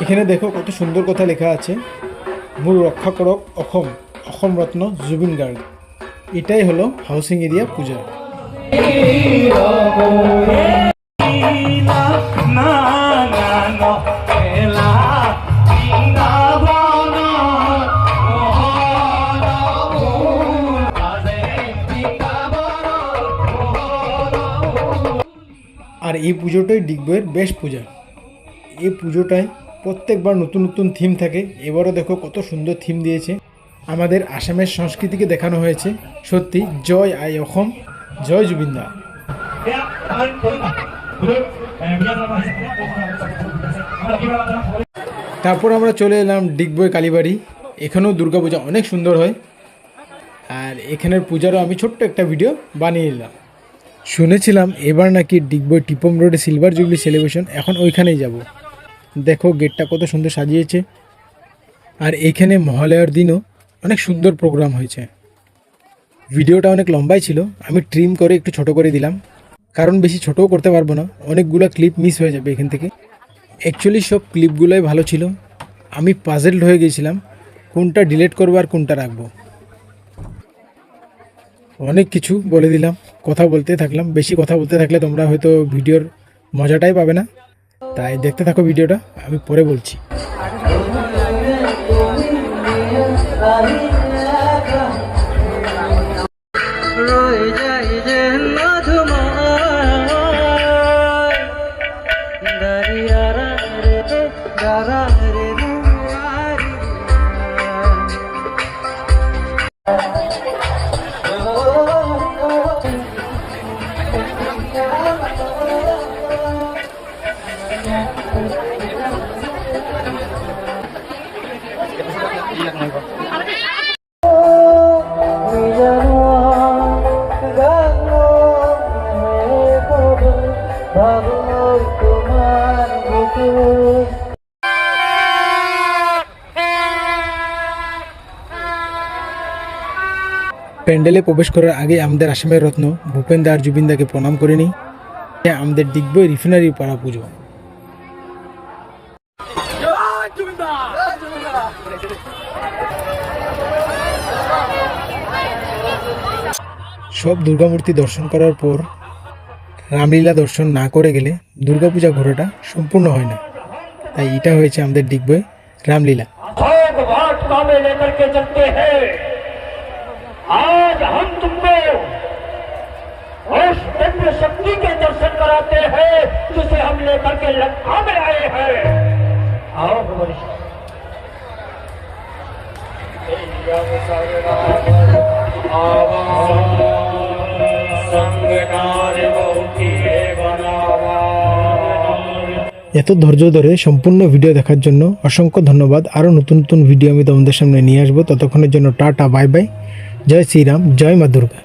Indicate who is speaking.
Speaker 1: এখানে দেখো কত সুন্দর কথা লেখা আছে, মূল রক্ষা করক অসম, অসম রত্ন জুবিন গার্গ। এটাই হলো হাউসিং এরিয়া পূজা। আর এই পুজোটাই ডিগবইয়ের বেস্ট পূজা। এই পুজোটায় প্রত্যেকবার নতুন নতুন থিম থাকে। এবারও দেখো কত সুন্দর থিম দিয়েছে। আমাদের আসামের সংস্কৃতিকে দেখানো হয়েছে। সত্যি জয় আই অসম, জয় জুবিনদা। তারপর আমরা চলে এলাম ডিগবই কালীবাড়ি। এখানেও দুর্গাপূজা অনেক সুন্দর হয়। আর এখানের পূজারও আমি ছোট্ট একটা ভিডিও বানিয়ে নিলাম। শুনেছিলাম এবার নাকি ডিগবই টিপম রোডে সিলভার জুবলি সেলিব্রেশন, এখন ওইখানেই যাব। দেখো গেটটা কত সুন্দর সাজিয়েছে। আর এইখানে মহালয়ার দিনও অনেক সুন্দর প্রোগ্রাম হয়েছে। ভিডিওটা অনেক লম্বাই ছিল, আমি ট্রিম করে একটু ছোট করে দিলাম, কারণ বেশি ছোটও করতে পারবো না, অনেকগুলো ক্লিপ মিস হয়ে যাবে এখান থেকে। অ্যাকচুয়ালি সব ক্লিপগুলোই ভালো ছিল, আমি পাজেলড হয়ে গিয়েছিলাম কোনটা ডিলিট করবো আর কোনটা রাখবো। অনেক কিছু বলে দিলাম, কথা বলতে থাকলাম। বেশি কথা বলতে থাকলে তোমরা হয়তো ভিডিওর মজাটাই পাবে না, তাই দেখতে থাকো ভিডিওটা, আমি পরে বলছি। প্যান্ডেলে প্রবেশ করার আগে আমাদের আসামের রত্ন ভূপেনদা আর জুবিনদাকে প্রণাম করে নিই। আমাদের ডিগবই রিফাইনারি পাড়া পুজো। সব দুর্গামূর্তি দর্শন করার পর রামলীলা দর্শন না করে গেলে দুর্গাপূজা ঘোরাটা সম্পূর্ণ হয় না, তাই এটা হয়েছে আমাদের ডিগবই রামলীলা।
Speaker 2: आज हम तुमको उस दिव्य शक्ति के दर्शन कराते हैं जिसे हम लेकर के लंका में आए हैं। आओ
Speaker 1: এত ধৈর্য ধরে সম্পূর্ণ ভিডিও দেখার জন্য অসংখ্য ধন্যবাদ। আরও নতুন নতুন ভিডিও আমি তোমাদের সামনে নিয়ে আসবো। ততক্ষণের জন্য টাটা, বাই বাই, জয় শ্রীরাম, জয় মা দুর্গা।